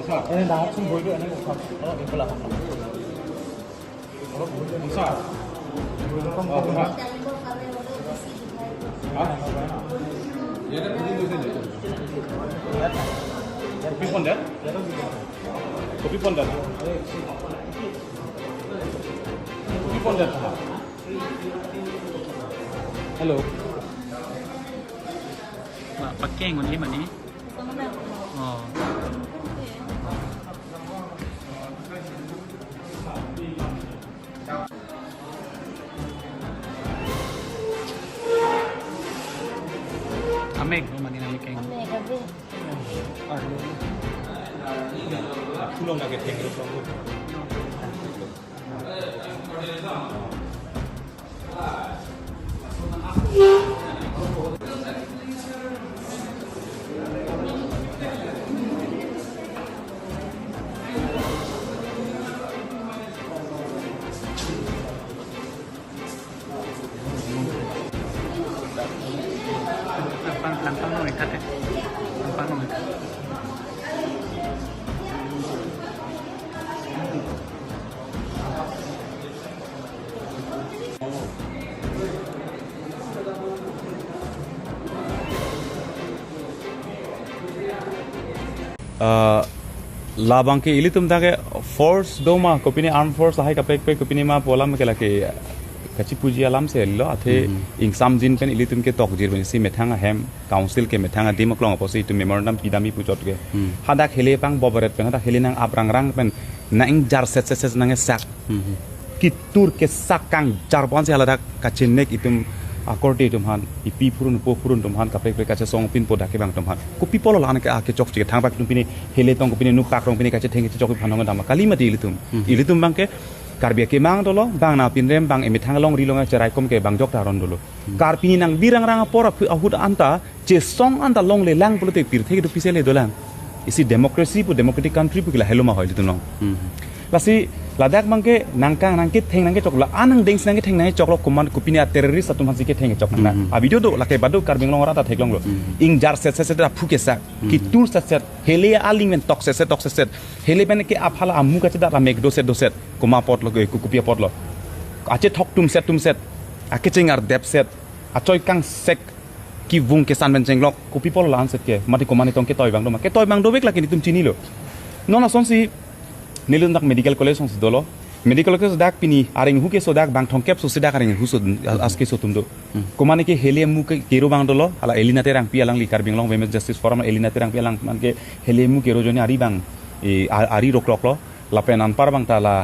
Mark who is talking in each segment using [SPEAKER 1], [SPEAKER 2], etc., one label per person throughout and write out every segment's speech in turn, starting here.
[SPEAKER 1] ini dah sumber itu ini bukan kalau di belah besar ya ada di sini kopi pondok kopi pondok kopi pondok halo
[SPEAKER 2] pakai yang ini mana? Oh. Ameg, mana nak ikan?
[SPEAKER 3] Ameg, ameg.
[SPEAKER 1] Pulang lagi tengok dulu.
[SPEAKER 2] Lampang nomor kat, lampang nomor kat.
[SPEAKER 4] Labang ke ili tum take force doma kopini armed force hai kapek pe kopini ma polam ke lake kachi puji alam se lo athe ingsam jin pen ili tum ke tok jir bani si methanga hem council ke methanga dimaklong aposi tu memorandum pidami pujot ke hada khele pang bobaret pen hada khele nang abrang rang pen na ing jar set nang sak kitur ke sakang jar pon se halada kachin nek itum akordi tumhan ipi purun po purun tumhan kapek pe kacha song pin poda ke bang tumhan kopi polo lan ke ake chok chik thang bak tumpini hele tong kopini nu pak rong pini kacha theng chok phanong dama kalimati ilitum bang ke karbia ke mang dolo bang na pin rem bang emi thangalong rilong cherai kom ke bang jok taron dolo karpini nang birang rang pora ahud anta che song anta long le lang polote pir thek du pisele dolan isi democracy pu democratic country pu kila heloma hoy litum long lasi ladak bangke nangkang nangkit theng nangke chokla anang deng sinangke theng nangke choklo kuman kupini terrorist atum hansi ke theng chok na a video do lake badu karbing long rata theklong lo ing jar set da phuke sa ki tur set hele aling men tok set hele ben ke aphala amu ka da mek do set kuma pot lo ku kupia pot lo ache thok tum set ake chingar dep set achoy kang sek ki vung ke san ben chenglok kupi pol lan set ke mati komani tong ke toy bang do ma ke toy bang do bek laki tum chini lo nona sonsi nilun dak medical college sonsi dolo medical college dak pini aring hu ke so dak bang thong kep so sidak aring hu so aske so tum do komani ke helium mu ke kero bang dolo ala elina terang pi alang likar bing long women's justice forum elina terang pi alang man ke helium mu kero joni ari bang ari rok lo la penan par bang ta la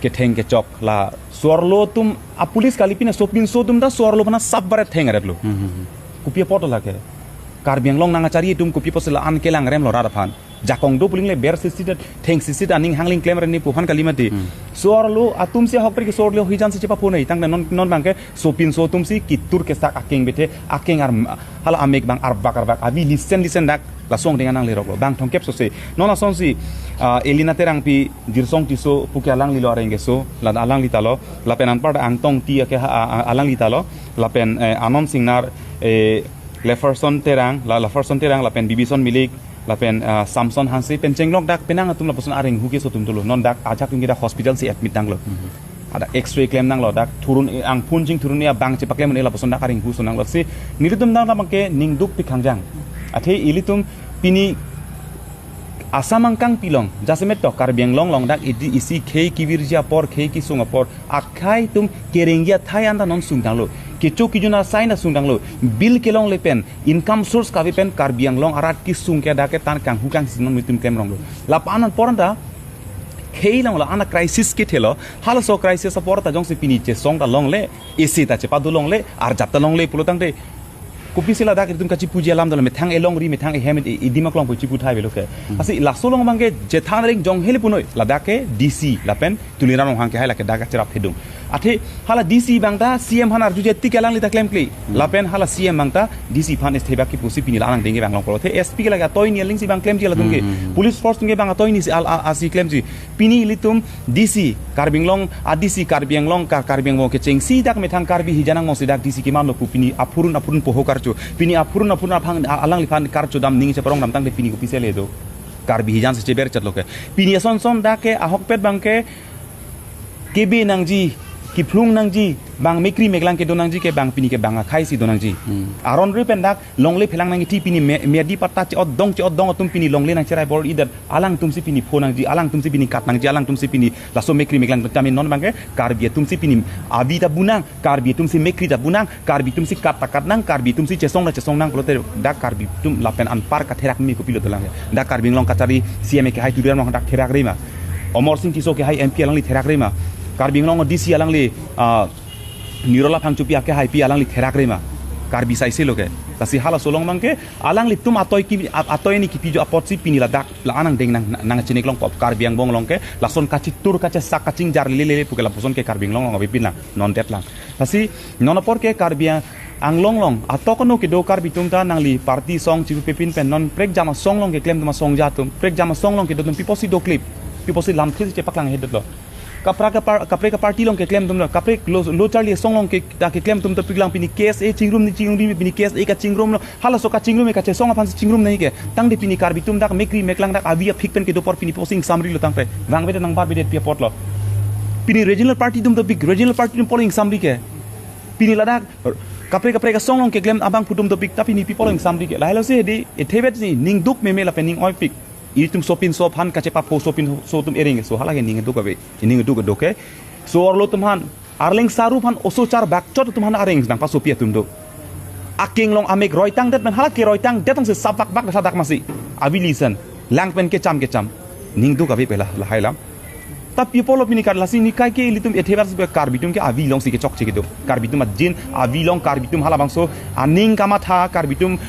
[SPEAKER 4] ke theng ke chok la sorlo tum a police kalipina sopin so tum da sorlo bana sabbare theng aret lo kupia pot la ke karbiang long nanga cari tum kupia posla an ke lang rem lo ra phan jakong do puling le ber sisi theng sisi aning hangling claim ni puhan kalimati sorlo atum se hokper ke sorlo hijan se chepa phone tang non bang ke sopin so tum si kitur ke sak aking bete aking ar hala amek bang arbak abi listen dak la song dengan nang lerok lo bang thong kep so se non la song si elina terang pi dirsong ti so puke alang li lo arenge so la alang li talo la penan par ang tong ti ke alang li talo la pen anon singnar leferson terang la pen bibison milik la pen samson hansi pen chenglok dak penang atum la poson areng huke so tum tulo non dak ajak tum dak hospital si admit dang lo ada x-ray claim nang lo dak turun ang punjing turun ya bang che paklem la poson dak areng hu so nang lo si nilitum dang la bangke ningduk pi khangjang athe ilitum pini asamangkang pilong jasemet to karbiang long dak isi khei kibirja por khei ki sunga por akhai tum kerengya thai anda non sungdang lo kecho kijuna saina sungdang lo bil kelong lepen income source ka pen karbiang long arat ki sungke dake tan kang hukang sinon mitum kemrong lo lapanan poranda khei long la ana crisis ke thelo hal so crisis porta jong se pini che song da long le isi ta che padu long le ar jatta long le pulotang de kupisila dak itum kachi puji alam dal methang elong ri methang hem idimak long puji puthai beloke asi lasolong bangge je thang ring jong hele punoi ladake dc lapen tulira long hangke haila ke daga cerap hedung athe hala dc bangta cm hanar juje tikelang lita claim kli lapen hala cm bangta dc phan estheba ki pusi pini lanang denge bang long polo the sp ke laga toy ni ling si bang claim ji ladung ke police force nge bang toy ni si al asi claim ji pini litum dc karbing long adc karbing long karbing mo ke cheng si dak methang karbi hijanang mo si dak dc ki man lo pini apurun pohokar pini apurun phang alang lifan karcho dam ning se parong dam tang de pini ko pisele do karbi hijan se ceber chat loke pini son son da ke ahok pet bang ke kebe nangji ki phlung nangji bang mekri meglang ke donangji ke bang pini ke bang khai si donangji aron ri pendak longle phelang nangji ti pini medi patta che odong tum pini longle nang cherai bor idat alang tum si pini phonangji alang tum si pini kat nangji alang tum si pini laso mekri meglang tamin non bang ke karbi tum si pini abi ta bunang karbi tum si mekri ta bunang karbi tum si kat takat nang karbi tum si chesong nang plote da karbi tum lapen an par ka therak mi ko pilot lang da karbi long kachari cm ke hai tu dak dak therak rima omor sing kiso ke hai mp lang li therak rima karbi long dc alang li nirola phangchupi ake hai pi alang li therak rima karbi sai se loke tasi hala solong mangke alang li tum atoy ni ki pijo apot si pini la dak la anang deng nang chinik long pop karbi ang bong long ke lason kachi tur kache sak kaching jar lele pukela puson ke karbi long long bipin lang non det lang tasi nonopor ke karbi ang long long atokono ke do karbi tum ta nang li party song chi pepin pen non prek jama song long ke klem tuma song jatum prek jama song long ke do tum piposi do clip piposi lam khis che paklang hedot lo kapre ka party long ke claim tum kapre lo charlie song long ke ta ke claim tum to piglang pini case e chingrum ni pini case e ka chingrum no hala so ka chingrum e ka che song apan chingrum nei ke tang de pini karbi tum dak mekri meklang dak avia phikpen ke do por pini posing samri lo tang pe wang beta nang bar bedet pi pot lo pini regional party tum to big regional party tum polling samri ke pini ladak kapre ka song long ke claim abang putum to big tapi ni pi polling samri ke la helo se di e thebet ni ning duk me la pening oi pik itum sopin sophan kache pa po sopin so tum ering so hala ke ning du ka be ning du ka doke so orlo tum han arling saru phan oso char bak chot tum han areng dang pa sopia tum do aking long amek roitang det man hala ke roitang det tang se sabak bak da dak masi abilisan lang pen ke cham ning du ka be pela la hailam ta people of minikar lasi ni kai ke litum ethebas be karbitum ke avi long si ke chok che ke do karbitum jin avi long karbitum hala bangso aning kama tha karbitum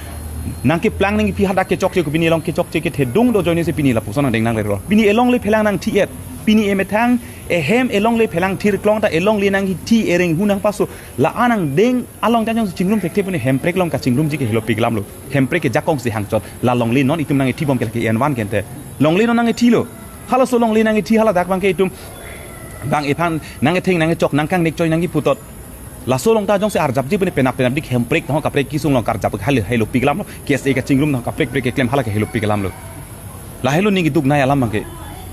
[SPEAKER 4] nangke plang nang pi hada ke chok che ko bini long ke chok che ke thedung do joine se pini la puson deng nang le ro bini elong le phelang nang thiet pini emetang ehem elong le phelang thir klong ta elong le nang hi thi ereng hunang paso la anang deng along jang chingrum thek thepune hemprek long ka chingrum ji ke helo piglam lo hemprek ke jakong si hangchot la long le non itum nang thi bom ke en1 kente long le non nang thi lo hala so long le nang thi hala dak bang ke itum bang ephan nang theng nang chok nang kang nek choi nang gi putot la so long ta jong se arjap ji pune penap dik hemprek no ka prek ki sung long kar jap hal helo piglam lo kes e ka chingrum no ka prek ke klem hala ke helo piglam lo la helo ningi duk na alam bang ke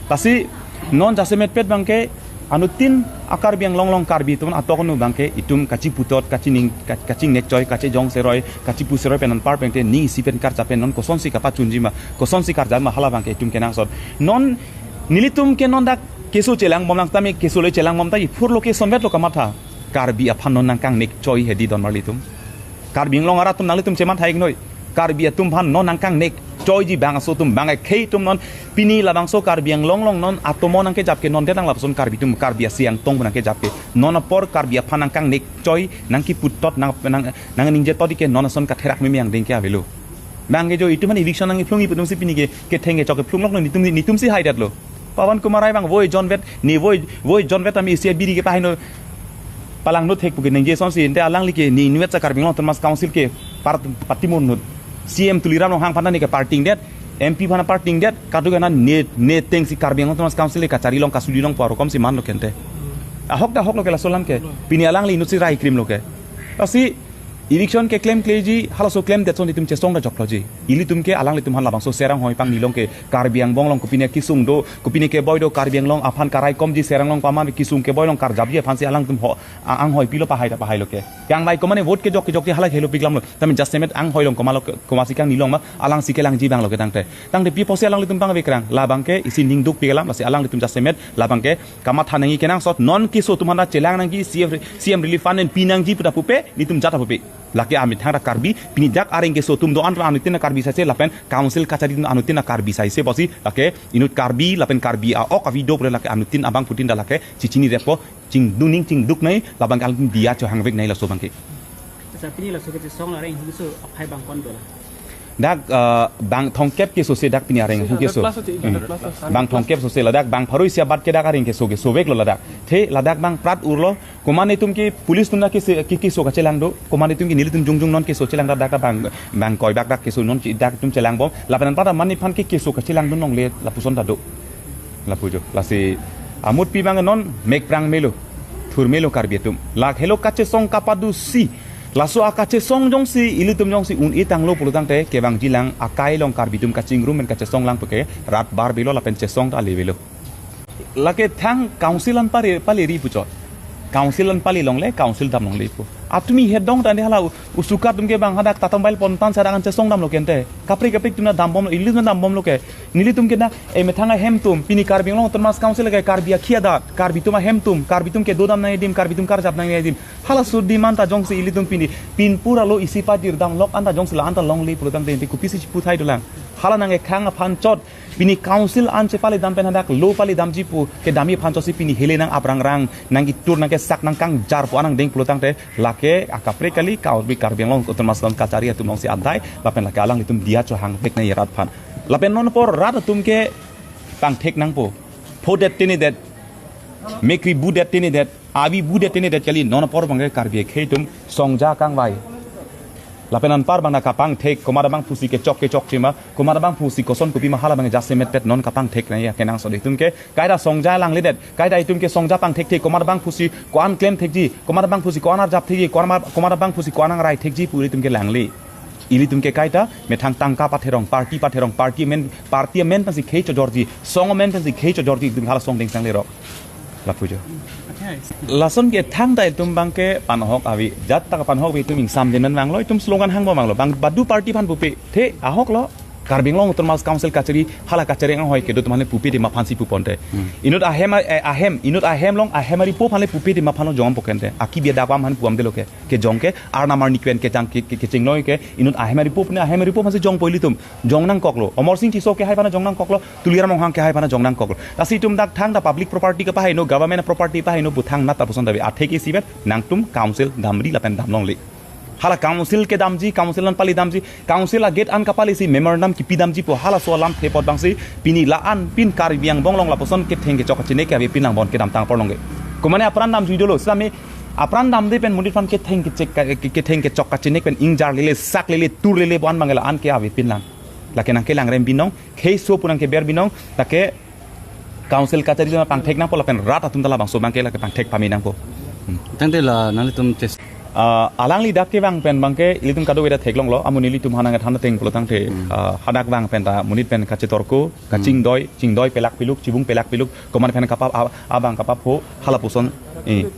[SPEAKER 4] tasi non jasemet pet bang ke anutin akar biang long long karbi tu atokonu bang ke itum kachi putot kaching nek choi kachi jong seroi kachi pu seroi penan par pente ni sipen kar chapen non koson si kapa chunjima koson si kar jama hala bang ke itum kenang sot non nilitum ke non dak keso chelang momlang tami keso le chelang mom tai fur location bet lo kamatha karbi aphan non nang kang nek choi hedi don marlitum karbi long ara tum nalitum cheman thaik noi karbi atum phan non nang kang nek choi ji bang so tum bang khei tum non pini la bang so karbi ang long long non atomo nang ke jap ke non detang la son karbi tum karbi siang tong nang ke jap ke non por karbi aphan nang kang nek choi nang ki putot nang ningje todi ke non son ka therak me yang ding ke avelo bang ke jo itu man eviction nang flungi putum si pini ke thenge chok ke flung lok ni tum si haidat lo pawan kumarai bang voi john vet ni voi john vet ami sia biri ke paino palang no thek pukin nge son si ente alang like ni nuet cha karbi long mas council ke partimon no cm tuliram no hang phana ni ke parting det mp phana parting det kadu gana ne teng si karbi long mas council ke chari long kasuli long paro kom si man lo kente ahok da hok lo ke la solam ke pini alang li nutsi rai krim lo ke asi eviction ke claim kleji hala so claim det son itum che song da jokloji ili tum ke alang li tum han labang so serang hoi pang ni long ke karbiang bong long kupine kisung do kupine ke boy do karbiang long aphan karai kom ji serang long paman kisung ke boy long kar jab je phan si alang tum ho ang hoi pilo pa hai lo ke yang mai ko mane vote ke jok hala helo piglam lo tamen justimet ang hoi long komasi kang ni long ma alang si ke lang ji bang lo ke tang de pi posi alang li tum pang bekrang labang ke isi ning duk pigalam la si alang li tum justimet labang ke kama thanangi kenang sot non ki so tum hana chelang nang gi cm relief fund en pinang ji puta pupe ni tum jata pupe laki amit thang karbi pini jak areng ke so tum do an anutin karbi sai se lapen council kachari anutin karbi sai se bosi lake inut karbi lapen karbi a ok avi do lake anutin abang putin da lake cichini repo cing duning cing duk nai labang kal dia cho hangvek nai la so bangke
[SPEAKER 2] sa pini la so ke song la reng hu so aphai bang kon do la
[SPEAKER 4] dak bang thongkep ke so se dak pini areng hu ke so bang thongkep so se ladak bang pharoi sia bat ke dak areng ke so vek lo ladak the ladak bang prat urlo komane tum ki pulis tum na ke so ka chelang do komane tum ki nilitum jungjung non ke so chelang dak bang koi bak ke so non chi dak tum chelang bom lapan pada mani phan ke so ka chelang do nong le la puson da do la pujo la si amut pi bang non mek prang melo thur melo karbi tum lak helo kache song kapadu si laso akache song jong si ilitum jong si un itang lo pulutang te kebang jilang akai long karbitum kaching room men kache song lang peke rat bar bilo la pen che song ta levelo lake thang council an pali ri pucho council an pali long le council dam long le pu atumi hedong tan hala usuka tumke bang hadak tatambail pontan sadangan che song dam lo kente kapri tuna dam bom ilis dam bom lo ke nili tumke na e methanga hem tum pini karbing long termas council ke karbia khiada karbituma hem tum karbitum ke dodam na edim karbitum kar jap na edim hala sudi manta jong si ilitum pini pin pura lo isipa dir dam lok anta jong sila anta long le pulutang te kupisi puthai dulang hala nange khang phan chot pini council an che pali dam pen hadak lo pali dam jipu ke dami phan chosi pini hele nang abrang rang nang gi tur nang ke sak nang kang jar po anang ding pulutang te lake akapre kali kau bi karbing long termas long kacari atum long si adai lapen lake alang itum dia cho hang pek na yarat phan lapen non por rat atum ke pang thek nang po phodet tini det mekri budet tini det abi budet tini det kali non por bang karbi kheitum songja kang vai lapenan par bang kapang thek komara bang pusi ke chok chima komara bang pusi koson kupi mahala bang jasemet pet non kapang thek na ya kenang so ditum ke kaida songja lang lidet kaida itum ke songja pang thek komara bang pusi ko an claim thek ji komara bang pusi ko anar jap thek ji komara bang pusi ko anang rai thek ji puri tum ke langli ili tum ke kaita methang tangka patherong party men pasi khei cho jorji song men pasi khei cho jorji tum hala song ding sang le ro la pujo lason ke thang dai tum bang ke panhok awi jat tak panhok bi tum insam den man mangloi tum slogan hang ba manglo bang badu party phan pupi the ahok lo karbing long termas council kachari hala kachari ang hoi ke do tumane pupi de ma phansi pu ponte inut ahem long ahemari po phale pupi de ma phano jom pokente aki bia da pam han puam de loke ke jongke arna mar nikwen ke jang ke chingnoi ke inut ahemari po phase jong poili tum jongnang koklo omor sing thiso ke hai pana jongnang koklo tuliara mong hang ke hai pana jongnang koklo tasi tum dak thang da public property ka pahaino government property pahaino buthang na ta poson dabi athe ke sibet nang tum council damri lapen damlong li hala council ke damji council an pali damji council a get an kapali si memorandum ki pidamji po hala so lam thepot bangsi pini la an pin kar biang bonglong la poson ke thenge chok chine ke abi pinang bon ke dam tang porlonge komane apran dam juidolo sami apran dam de pen mundit fan ke thenge chok chine pen ingjar lele sak lele tur lele bon mangela an ke abi pinang la ke nang ke lang rem binong khei so punang ke ber binong take council kachari ma pang thek nang po la pen rat atum dala bang so bang ke la ke pang thek pami nang po
[SPEAKER 2] tangte la nalitum test
[SPEAKER 4] alang li dak ke bang pen bang ke ilitum kado weda theklong lo amuni litum hanang thana teng polotang the hadak bang pen ta munit pen kache torko kaching doi pelak piluk cibung pelak piluk koman pen kapap abang kapap ho hala puson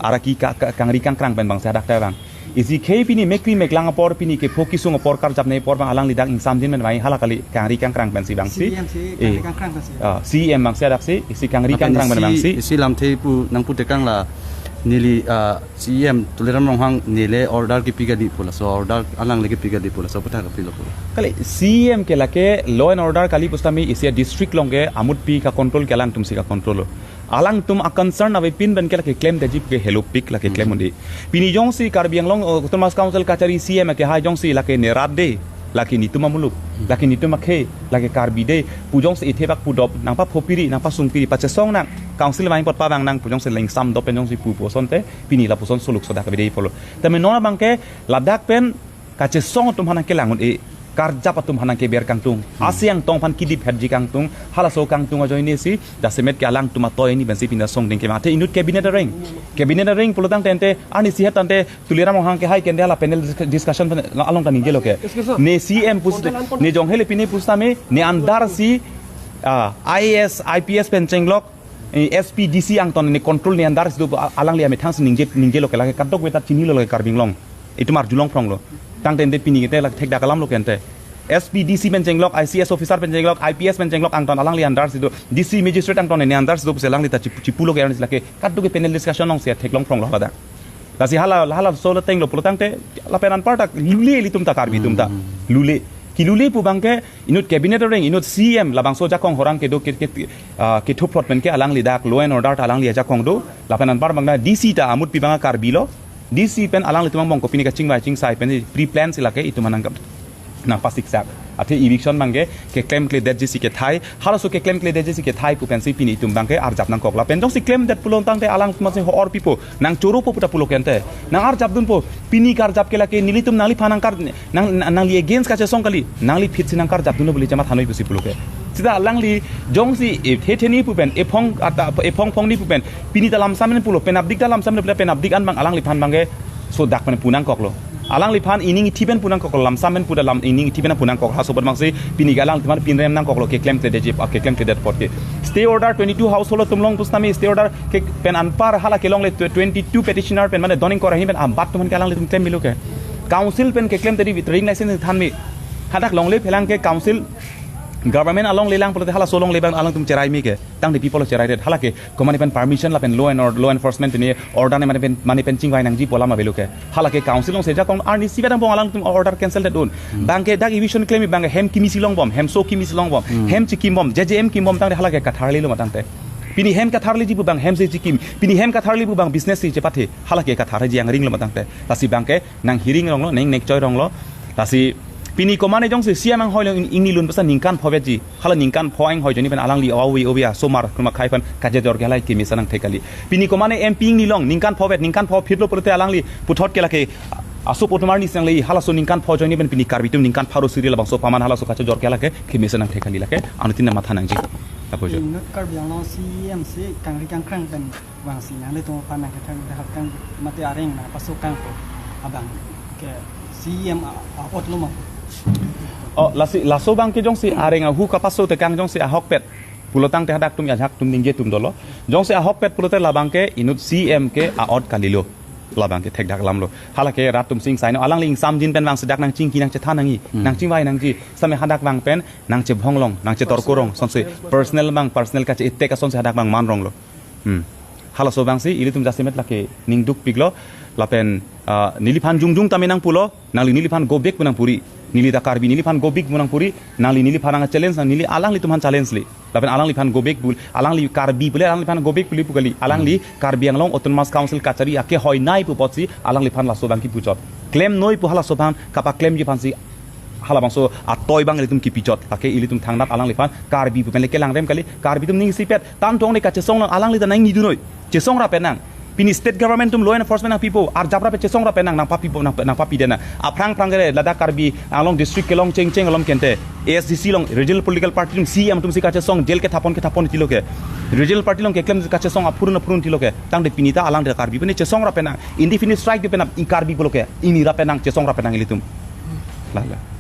[SPEAKER 4] araki kangri kangkrang pen bang sadak ta bang isi khei pini mekri meklang por pini ke fokisung por kar japne por bang alang li dak insam din men mai hala kali kangri kangkrang pen si bang si cm bang sadak si isi kangri kangkrang pen bang si
[SPEAKER 2] isi lam thei pu nang pu tekang la nili CM tuliram ronghang nile order ki piga di pula so order alang lagi piga di pula so pata ka pilo pula
[SPEAKER 4] kali CM ke lake law and order kali pustami isia district longe amut pi ka control ke alang tum si ka control alang tum a concern ave pin ben ke lake claim de jip ke hello pick lake claim undi pini jong si karbiang long Thomas council kachari CM ke ha jong si lake nerat de laki ni tuma muluk laki ni tuma khe laki karbi de pujong se ithebak pudop nang pa phopiri nang pa sungpiri pa che song nang council mai pot pa bang nang pujong se leng sam do pen jong si pu poson te pini la poson suluk soda ka be polo tame nona bang ke ladak pen ka che song tum hanan ke langun e karja patum hanan ke ber kang tung asyang tong phan kidip hedji kang tung hala so kang tung joini si da semet ke alang tuma toy ni bensi pina song ding ke mate inut cabinet ring polotang tente ani si hatante tulira mong hang ke hai kendela panel discussion along tani gelo ke ne CM pus ne jong hele pini pustame ne andar si IAS IPS pencheng lok SPDC ang ton ne control ne andar si do alang li ame thang ningje lo ke la kadok weta chini lo ke karbing long itu mar julong prong lo tang tente pini ke la thek da kalam lo kente SPDC pencheng lok ICS officer pencheng lok IPS pencheng lok ang ton alang li andar si do DC magistrate ang ton ne andar si do selang li ta chipulo ke anis la ke kadok ke panel discussion long se thek long prong lo hada lasi hala solo teng lo polotang te la penan partak lule li tum ta karbi tum ta lule kilule pu bangke inut cabinet ring inut CM labang so jakong horang ke do ke thuplot men ke alang li dak law and order ta alang li jakong do la penan par bangna DC ta amut pi banga karbi lo DC pen alang li tumang bong ko pini ka chingbai ching sai pen pre plan sila ke itu manang nang pasik sak ate eviction bangge ke claim kle det jisi ke thai hala so ke claim kle det jisi ke thai pu pen si pini tum bangke ar jap nang kok la pen jong si claim det pulon tang te alang ma se or pipo nang choro po puta pulo kente nang ar jap dun po pini kar jap ke la ke nili tum nali phanang kar nang li against ka che song kali nang li fit sinang kar jap dun boli jama thanoi busi pulo ke sida alang li jong si thetheni pu pen epong ni pu pen pini talam samen pulo pen abdik talam samen pen abdik an bang alang li phan bangge so dak pen punang kok lo alang lipan ining tiben punang kok lam samen puda lam ining tiben punang kok haso bangsi pini galang timan pinrem nang kok lo ke claim credit jip ke claim credit pot ke stay order 22 household tumlong pusnami stay order ke pen anpar hala ke long le 22 petitioner pen mane doning kora hi pen ambat tuman galang le tum claim milu ke council pen ke claim tadi training license than mi hadak long le phelang ke council government along lelang polte hala solong lebang alang tum cerai mi ke tang de people cerai det hala ke komani pen permission la pen law enforcement ni order ne mani pen chingwai nang ji pola ma belu ke hala ke council long seja kong arni sivedang bong alang tum order cancel det don bang ke dak eviction claim bang hem kimi silong bom hem so kimi silong bom hem chikim bom jjm kim bom tang de hala ke katharli lo matang te pini hem katharli ji bu bang hem se chikim pini hem katharli bu bang business si je pathe hala ke kathar ji ang ring lo matang te tasi bang ke nang hearing rong lo neng nek choi rong lo tasi pini komane jong se siamang hoi ingni lun pasa ningkan phobeji hala ningkan phoing hoi joni pen alang li awi obia somar kuma khaipan kaje jor gelai ki misanang thekali pini komane mp ingni long ningkan phobet ningkan pho phitlo porte alang li puthot kelake aso potumar ni sang li hala so ningkan pho joni pen pini karbitum ningkan pharo serial bang so paman hala so kache jor kelake ki misanang thekali lake anutin matha nangji tapojo
[SPEAKER 3] karbiang long CMC kang ri kang krang pen wang sinang le to panang ka thang da kang mate areng na pasukan ko abang ke CM otluma
[SPEAKER 4] oh laso bang ke jong si areng hu ka paso te kang jong si ahok pet pulotang te hadak tum yajak tum ningje tum dolo jong si ahok pet pulote labang ke inut CM ke aot kalilo labang ke thek dak lamlo halake ratum sing saino alang ling samjin pen wang sedak nang ching ki nang che thanangi nang ching wai nang ji same hadak bang pen nang che bhonglong nang che torkorong sonse personal ka che itte ka sonse hadak bang man ronglo hala so bang si ilitum jasimet lake ning duk piglo lapen niliphan jungjung taminang pulo nang niliphan gobek punang puri nili da karbi niliphan gobik munang puri nali niliphan ang challenge nili alang li tuman challenge li lapen alang liphan gobek bul alang li karbi bule alang liphan gobek buli pugali alang li karbi ang long autonomous council kachari ake hoi nai pu potsi alang liphan la sobang ki puchot claim noi pu hala sobang kapa claim ji phansi hala bangso atoy bang litum ki pichot ake ilitum thangnap alang liphan karbi pu penle kelang rem kali karbi tum ning sipet tan tong ne kache song alang li da nang ni du noi che song ra penang pini state government tum law enforcement ang people ar japra pe chesong ra penang nang papi nang papi dena aprang gere lada karbi along district kelong cheng along kente ASDC long regional political party tum CM tum sika chesong jel ke thapon tiloke regional party long ke claim ka chesong apurun tiloke tang de pinita alang de karbi pini chesong ra penang indefinite strike de penang i karbi boloke ini ra penang chesong ra penang ilitum la